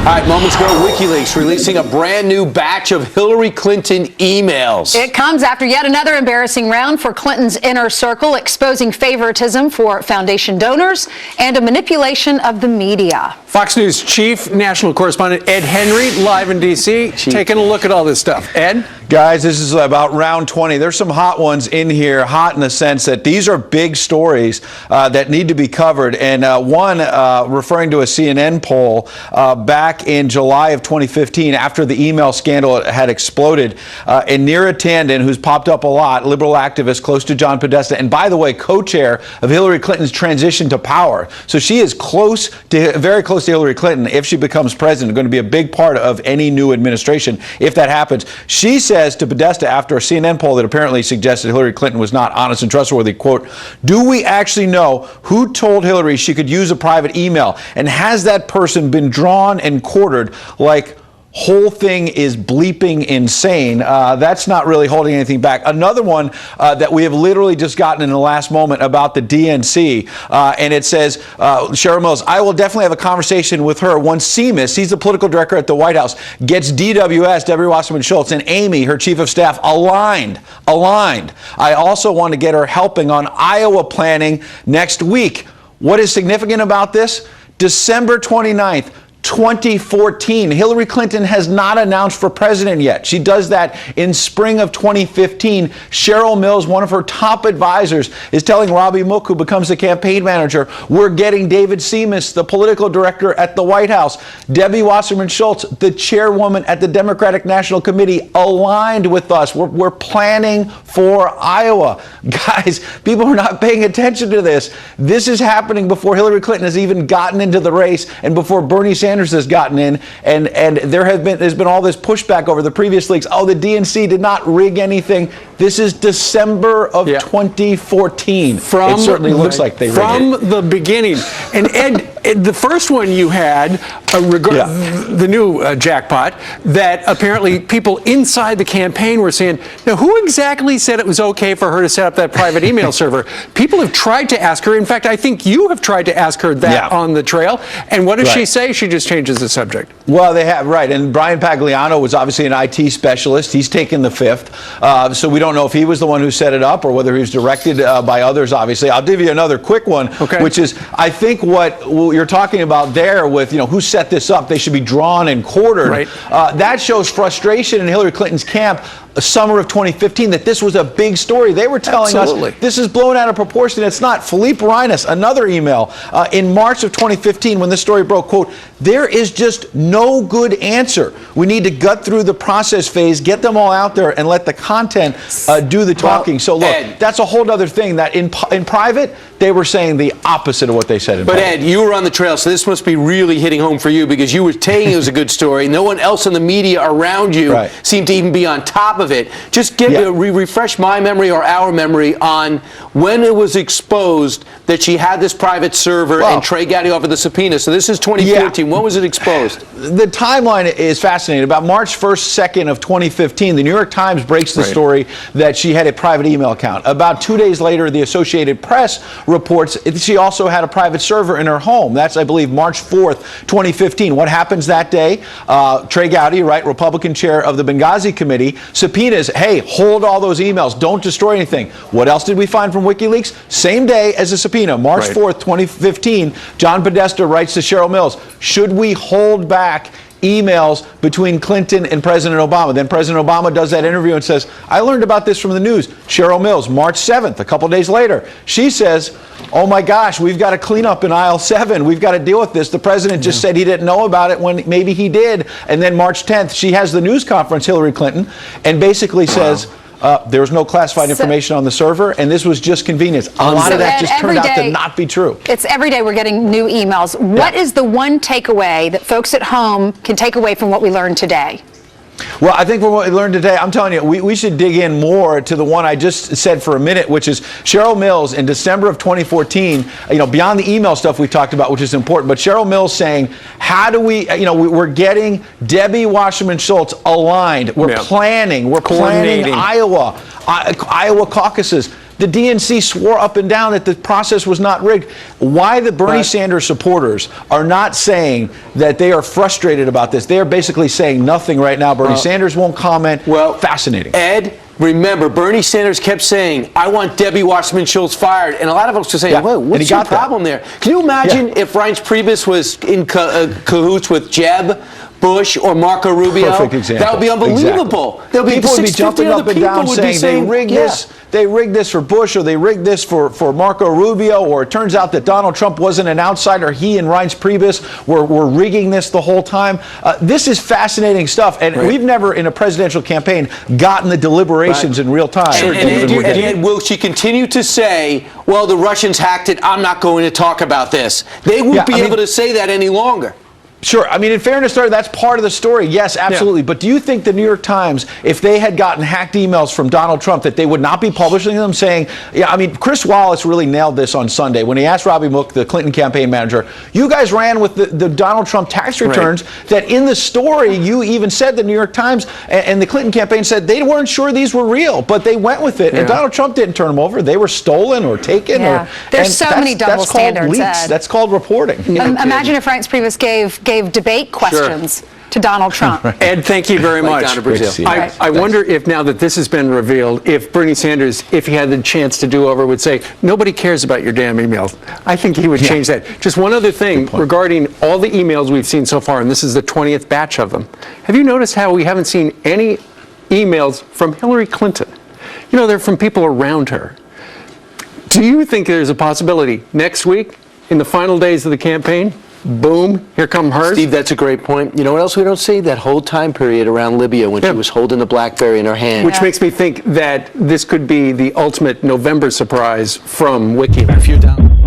All right, moments ago, WikiLeaks releasing a brand new batch of Hillary Clinton emails. It comes after yet another embarrassing round for Clinton's inner circle, exposing favoritism for foundation donors and a manipulation of the media. Fox News chief national correspondent Ed Henry, live in D.C., taking a look at all this stuff. Ed? Guys, this is about round 20. There's some hot ones in here, hot in the sense that these are big stories that need to be covered. And one referring to a CNN poll back in July of 2015, after the email scandal had exploded, and Neera Tanden, who's popped up a lot, liberal activist close to John Podesta, and by the way, co-chair of Hillary Clinton's transition to power. So she is very close to Hillary Clinton. If she becomes president, going to be a big part of any new administration if that happens. She says to Podesta after a CNN poll that apparently suggested Hillary Clinton was not honest and trustworthy, quote, "Do we actually know who told Hillary she could use a private email? And has that person been drawn and quartered like whole thing is bleeping insane?" That's not really holding anything back. Another one that we have literally just gotten in the last moment about the DNC, and it says, Cheryl Mills, "I will definitely have a conversation with her once Seamus," he's the political director at the White House, "gets DWS, Debbie Wasserman Schultz, and Amy, her chief of staff, aligned. I also want to get her helping on Iowa planning next week." What is significant about this? December 29th, 2014. Hillary Clinton has not announced for president yet. She does that in spring of 2015. Cheryl Mills, one of her top advisors, is telling Robbie Mook, who becomes the campaign manager, "We're getting David Seamus, the political director at the White House, Debbie Wasserman Schultz, the chairwoman at the Democratic National Committee, aligned with us. We're planning for Iowa." Guys, people are not paying attention to this. This is happening before Hillary Clinton has even gotten into the race and before Bernie Sanders has gotten in, and there's been all this pushback over the previous leaks. Oh, the DNC did not rig anything. This is December of 2014. It certainly looks like they rigged it. From the beginning. And Ed, the first one you had, the new jackpot, that apparently people inside the campaign were saying, now who exactly said it was okay for her to set up that private email server? People have tried to ask her. In fact, I think you have tried to ask her that on the trail. And what does she say? She just changes the subject. Well, they have, right. And Brian Pagliano was obviously an IT specialist. He's taken the fifth. So we don't know if he was the one who set it up or whether he was directed by others, obviously. I'll give you another quick one, which is, I think what you're talking about there with, who set this up, they should be drawn and quartered. Right. That shows frustration in Hillary Clinton's camp. Summer of 2015, that this was a big story. They were telling us this is blown out of proportion. It's not. Philippe Reines, another email in March of 2015 when this story broke, quote, "There is just no good answer. We need to gut through the process phase, get them all out there, and let the content do the talking." So look, Ed, that's a whole other thing that in private, they were saying the opposite of what they said in public. Ed, you were on the trail, so this must be really hitting home for you because you were saying it was a good story. No one else in the media around you seemed to even be on top of it. Just refresh my memory or our memory on when it was exposed that she had this private server and Trey Gowdy offered the subpoena. So this is 2014. When was it exposed? The timeline is fascinating. About March 1st, 2nd of 2015, the New York Times breaks the story that she had a private email account. About 2 days later, the Associated Press reports she also had a private server in her home. That's, I believe, March 4th, 2015. What happens that day? Trey Gowdy, Republican chair of the Benghazi Committee, subpoenas, hey, hold all those emails. Don't destroy anything. What else did we find from WikiLeaks? Same day as the subpoena, March 4th, 2015, John Podesta writes to Cheryl Mills, should we hold back emails between Clinton and President Obama? Then President Obama does that interview and says, I learned about this from the news. Cheryl Mills, March 7th, a couple days later, she says, oh my gosh, we've got to clean up in aisle 7. We've got to deal with this. The president just said he didn't know about it when maybe he did. And then March 10th, she has the news conference, Hillary Clinton, and basically says, there was no classified information on the server, and this was just convenience. A lot of that just turned out to not be true. It's every day we're getting new emails. What is the one takeaway that folks at home can take away from what we learned today? Well, I think from what we learned today, I'm telling you, we should dig in more to the one I just said for a minute, which is Cheryl Mills in December of 2014, beyond the email stuff we talked about, which is important, but Cheryl Mills saying, how do we, we're getting Debbie Wasserman Schultz aligned. We're planning Iowa caucuses. The DNC swore up and down that the process was not rigged. Why the Bernie Sanders supporters are not saying that they are frustrated about this. They are basically saying nothing right now. Bernie Sanders won't comment. Well, fascinating. Ed, remember, Bernie Sanders kept saying, I want Debbie Wasserman Schultz fired. And a lot of us were saying, whoa, what's your problem there? Can you imagine if Reince Priebus was in cahoots with Jeb Bush or Marco Rubio? Perfect example. That would be unbelievable. Exactly. People would be jumping up and down saying they rigged this for Bush, or they rigged this for Marco Rubio, or it turns out that Donald Trump wasn't an outsider. He and Reince Priebus were rigging this the whole time. This is fascinating stuff, and we've never in a presidential campaign gotten the deliberations in real time. And will she continue to say, well, the Russians hacked it, I'm not going to talk about this? They won't be able to say that any longer. Sure. I mean, in fairness, that's part of the story. Yes, absolutely. Yeah. But do you think the New York Times, if they had gotten hacked emails from Donald Trump, that they would not be publishing them saying, I mean, Chris Wallace really nailed this on Sunday when he asked Robbie Mook, the Clinton campaign manager, you guys ran with the Donald Trump tax returns that in the story, you even said the New York Times and the Clinton campaign said they weren't sure these were real, but they went with it. And Donald Trump didn't turn them over. They were stolen or taken. There's so many double standards. That's called reporting. Imagine if Reince Priebus gave debate questions to Donald Trump. Ed, thank you very much. I wonder if now that this has been revealed, if Bernie Sanders, if he had the chance to do over, would say, nobody cares about your damn emails. I think he would change that. Just one other thing regarding all the emails we've seen so far, and this is the 20th batch of them. Have you noticed how we haven't seen any emails from Hillary Clinton? You know, they're from people around her. Do you think there's a possibility next week, in the final days of the campaign, boom, here come hers? Steve, that's a great point. You know what else we don't see? That whole time period around Libya when she was holding the BlackBerry in her hand. Which makes me think that this could be the ultimate November surprise from WikiLeaks.